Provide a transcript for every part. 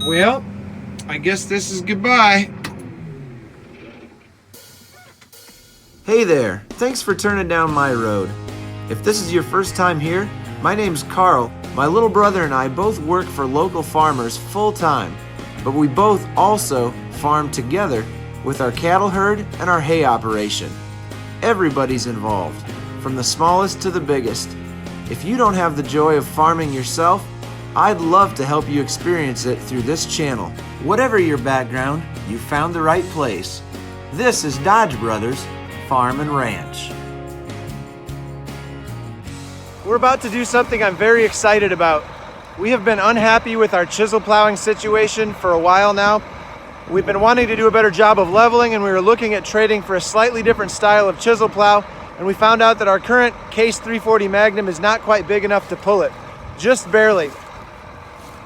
Well, I guess this is goodbye. Hey there, thanks for turning down my road. If this is your first time here, my name's Carl. My little brother and I both work for local farmers full time, but we both also farm together with our cattle herd and our hay operation. Everybody's involved, from the smallest to the biggest. If you don't have the joy of farming yourself, I'd love to help you experience it through this channel. Whatever your background, you found the right place. This is Dodge Brothers Farm and Ranch. We're about to do something I'm very excited about. We have been unhappy with our chisel plowing situation for a while now. We've been wanting to do a better job of leveling, and we were looking at trading for a slightly different style of chisel plow, and we found out that our current Case 340 Magnum is not quite big enough to pull it, just barely.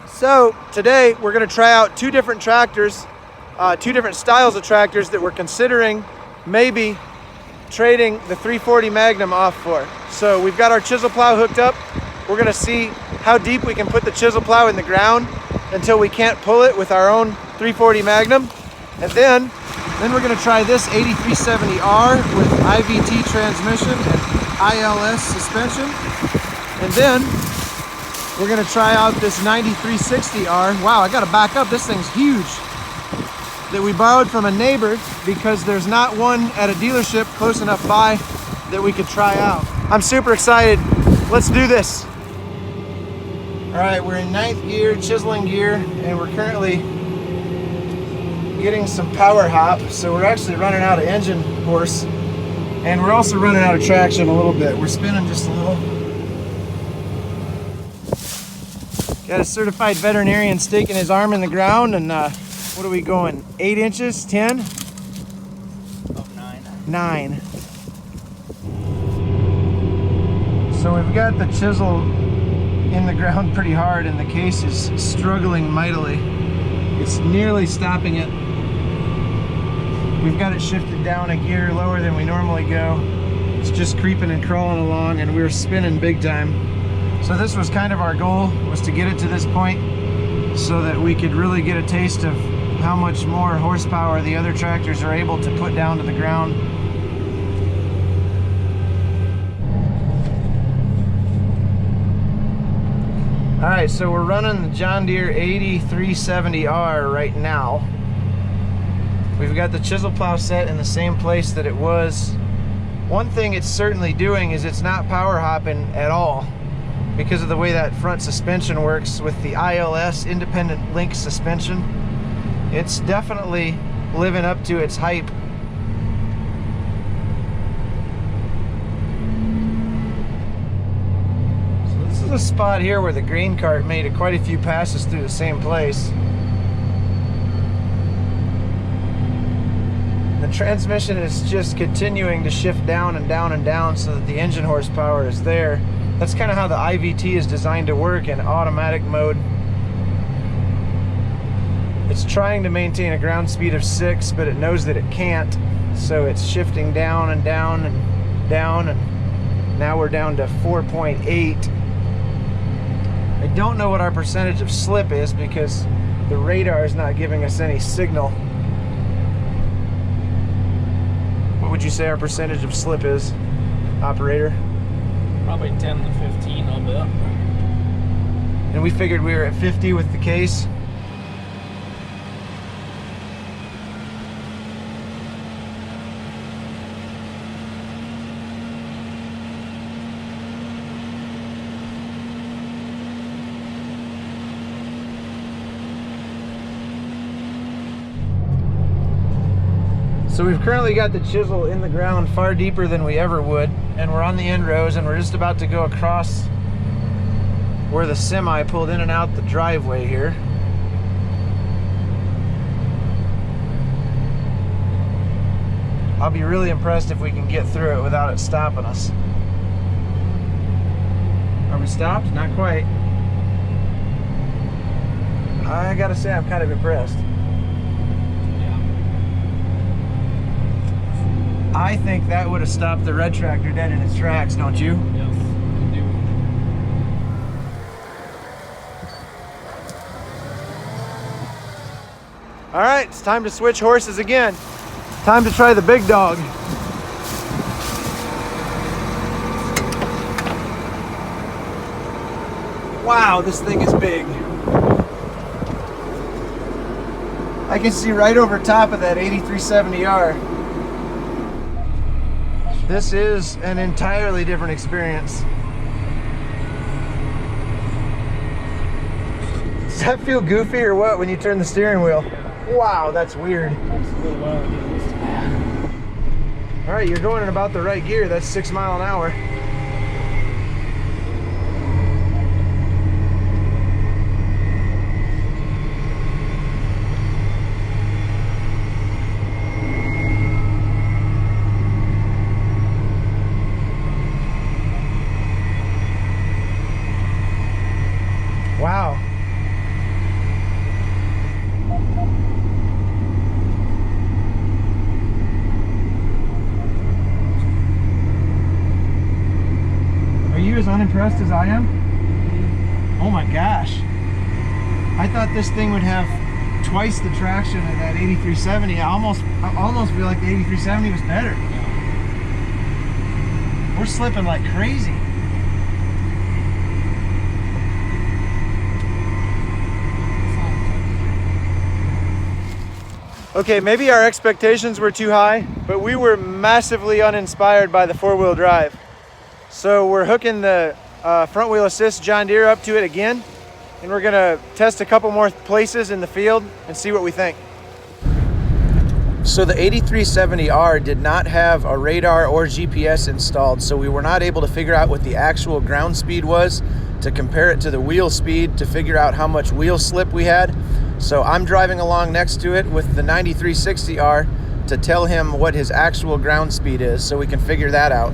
So today we're going to try out two different tractors, two different styles of tractors that we're considering maybe trading the 340 Magnum off for. So we've got our chisel plow hooked up. We're going to see how deep we can put the chisel plow in the ground until we can't pull it with our own 340 Magnum. And then we're going to try this 8370R with IVT transmission and ILS suspension. And then we're going to try out this 9360R. Wow, I got to back up. This thing's huge. That we borrowed from a neighbor because there's not one at a dealership close enough by that we could try out. I'm super excited. Let's do this. All right, we're in 9th gear, chiseling gear, and we're currently getting some power hop. So we're actually running out of engine horse, and we're also running out of traction a little bit. We're spinning just a little. Got a certified veterinarian staking his arm in the ground, and what are we going? 8 inches? 10? Oh, 9. 9. So we've got the chisel in the ground pretty hard, and the case is struggling mightily. It's nearly stopping it. We've got it shifted down a gear lower than we normally go. It's just creeping and crawling along, and we're spinning big time. So this was kind of our goal, was to get it to this point so that we could really get a taste of how much more horsepower the other tractors are able to put down to the ground. All right, so we're running the John Deere 8370R right now. We've got the chisel plow set in the same place that it was. One thing it's certainly doing is it's not power hopping at all because of the way that front suspension works with the ILS, independent link suspension. It's definitely living up to its hype. So this is a spot here where the grain cart made quite a few passes through the same place. The transmission is just continuing to shift down and down and down so that the engine horsepower is there. That's kind of how the IVT is designed to work in automatic mode. It's trying to maintain a ground speed of 6, but it knows that it can't. So it's shifting down and down and down, and now we're down to 4.8. I don't know what our percentage of slip is because the radar is not giving us any signal. What would you say our percentage of slip is, operator? Probably 10 to 15, I'll bet. And we figured we were at 50 with the case. So we've currently got the chisel in the ground far deeper than we ever would, and we're on the end rows, and we're just about to go across where the semi pulled in and out the driveway here. I'll be really impressed if we can get through it without it stopping us. Are we stopped? Not quite. I gotta say, I'm kind of impressed. I think that would have stopped the red tractor dead in its tracks, don't you? Yes, I do. All right, it's time to switch horses again. Time to try the big dog. Wow, this thing is big. I can see right over top of that 8370R. This is an entirely different experience. Does that feel goofy or what when you turn the steering wheel? Wow, that's weird. All right, you're going in about the right gear. That's 6 miles an hour. Wow. Are you as unimpressed as I am? Oh my gosh. I thought this thing would have twice the traction of that 8370. I almost feel like the 8370 was better. We're slipping like crazy. Okay, maybe our expectations were too high, but we were massively uninspired by the four-wheel drive. So we're hooking the front wheel assist John Deere up to it again, and we're gonna test a couple more places in the field and see what we think. So the 8370R did not have a radar or GPS installed, so we were not able to figure out what the actual ground speed was to compare it to the wheel speed to figure out how much wheel slip we had. So I'm driving along next to it with the 9360R to tell him what his actual ground speed is so we can figure that out.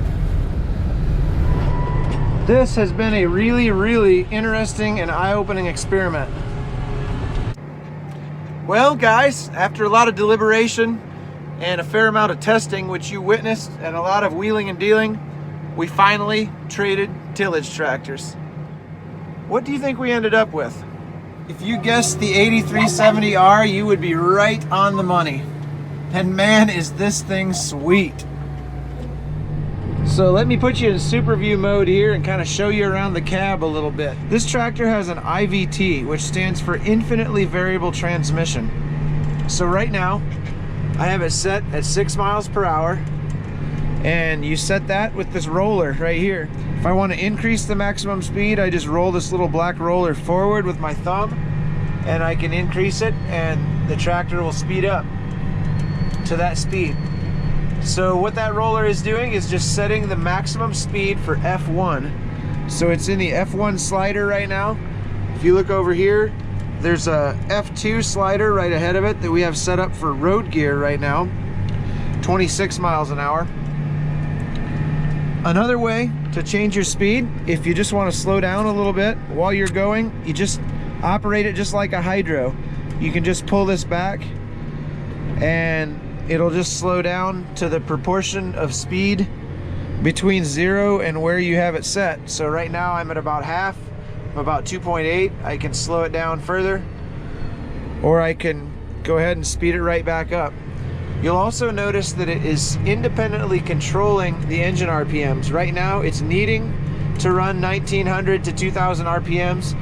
This has been a really interesting and eye-opening experiment. Well guys, after a lot of deliberation and a fair amount of testing, which you witnessed, and a lot of wheeling and dealing, we finally traded tillage tractors. What do you think we ended up with? If you guessed the 8370R, you would be right on the money. And man, is this thing sweet. So let me put you in super view mode here and kind of show you around the cab a little bit. This tractor has an IVT, which stands for infinitely variable transmission. So right now, I have it set at 6 miles per hour, and you set that with this roller right here. If I want to increase the maximum speed, I just roll this little black roller forward with my thumb, and I can increase it, and the tractor will speed up to that speed. So what that roller is doing is just setting the maximum speed for F1. So it's in the F1 slider right now. If you look over here, there's a F2 slider right ahead of it that we have set up for road gear right now, 26 miles an hour. Another way to change your speed, if you just want to slow down a little bit while you're going, you just operate it just like a hydro. You can just pull this back and it'll just slow down to the proportion of speed between 0 and where you have it set. So right now I'm at about half, I'm about 2.8. I can slow it down further, or I can go ahead and speed it right back up. You'll also notice that it is independently controlling the engine RPMs. Right now it's needing to run 1900 to 2000 RPMs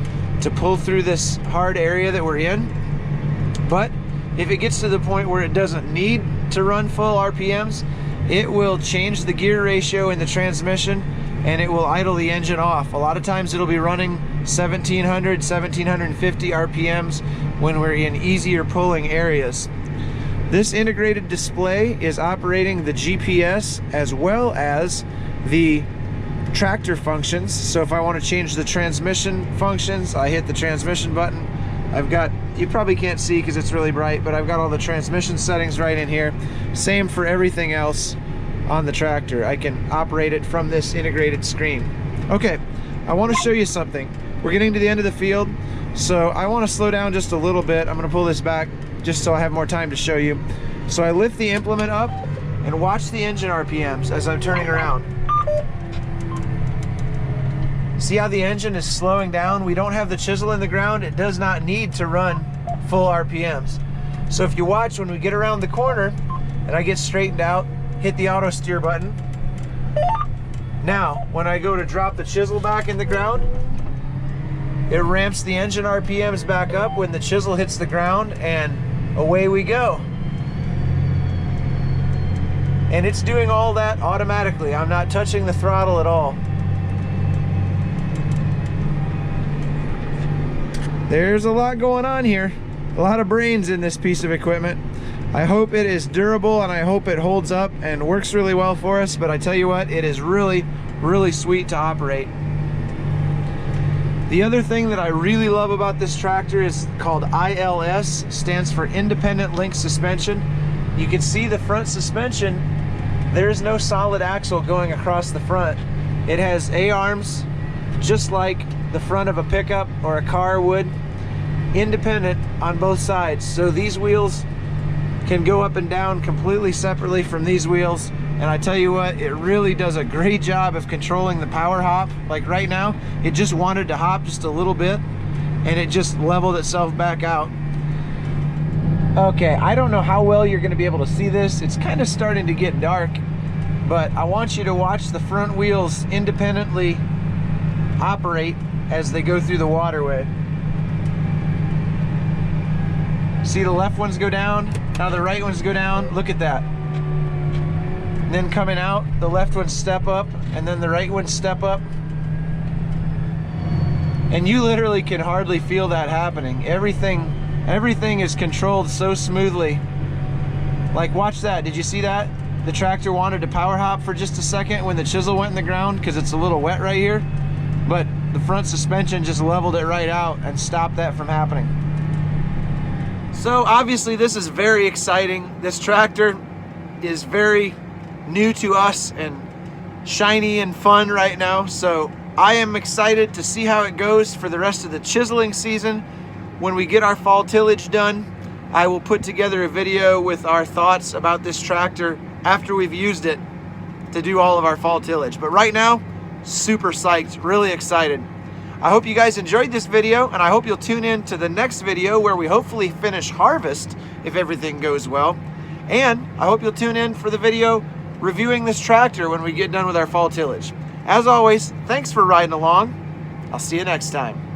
to pull through this hard area that we're in. But if it gets to the point where it doesn't need to run full RPMs, it will change the gear ratio in the transmission and it will idle the engine off. A lot of times it'll be running 1700, 1750 RPMs when we're in easier pulling areas. This integrated display is operating the GPS as well as the tractor functions. So if I want to change the transmission functions, I hit the transmission button. I've got, you probably can't see because it's really bright, but I've got all the transmission settings right in here. Same for everything else on the tractor. I can operate it from this integrated screen. Okay, I want to show you something. We're getting to the end of the field, so I want to slow down just a little bit. I'm going to pull this back just so I have more time to show you. So I lift the implement up and watch the engine RPMs as I'm turning around. See how the engine is slowing down? We don't have the chisel in the ground. It does not need to run full RPMs. So if you watch, when we get around the corner and I get straightened out, hit the auto steer button. Now, when I go to drop the chisel back in the ground, it ramps the engine RPMs back up when the chisel hits the ground, and away we go. And it's doing all that automatically. I'm not touching the throttle at all. There's a lot going on here. A lot of brains in this piece of equipment. I hope it is durable and I hope it holds up and works really well for us, but I tell you what, it is really, really sweet to operate. The other thing that I really love about this tractor is called ILS, stands for Independent Link Suspension. You can see the front suspension, there is no solid axle going across the front. It has A-arms, just like the front of a pickup or a car would, independent on both sides. So these wheels can go up and down completely separately from these wheels. And I tell you what, it really does a great job of controlling the power hop. Like right now, it just wanted to hop just a little bit and it just leveled itself back out. Okay, I don't know how well you're gonna be able to see this. It's kind of starting to get dark, but I want you to watch the front wheels independently operate as they go through the waterway. See the left ones go down, now the right ones go down. Look at that. And then coming out, the left ones step up, and then the right ones step up. And you literally can hardly feel that happening. Everything is controlled so smoothly. Like, watch that. Did you see that? The tractor wanted to power hop for just a second when the chisel went in the ground because it's a little wet right here. But the front suspension just leveled it right out and stopped that from happening. So obviously this is very exciting. This tractor is very new to us and shiny and fun right now. So I am excited to see how it goes for the rest of the chiseling season. When we get our fall tillage done, I will put together a video with our thoughts about this tractor after we've used it to do all of our fall tillage. But right now, super psyched, really excited. I hope you guys enjoyed this video, and I hope you'll tune in to the next video where we hopefully finish harvest if everything goes well. And I hope you'll tune in for the video reviewing this tractor when we get done with our fall tillage. As always, thanks for riding along. I'll see you next time.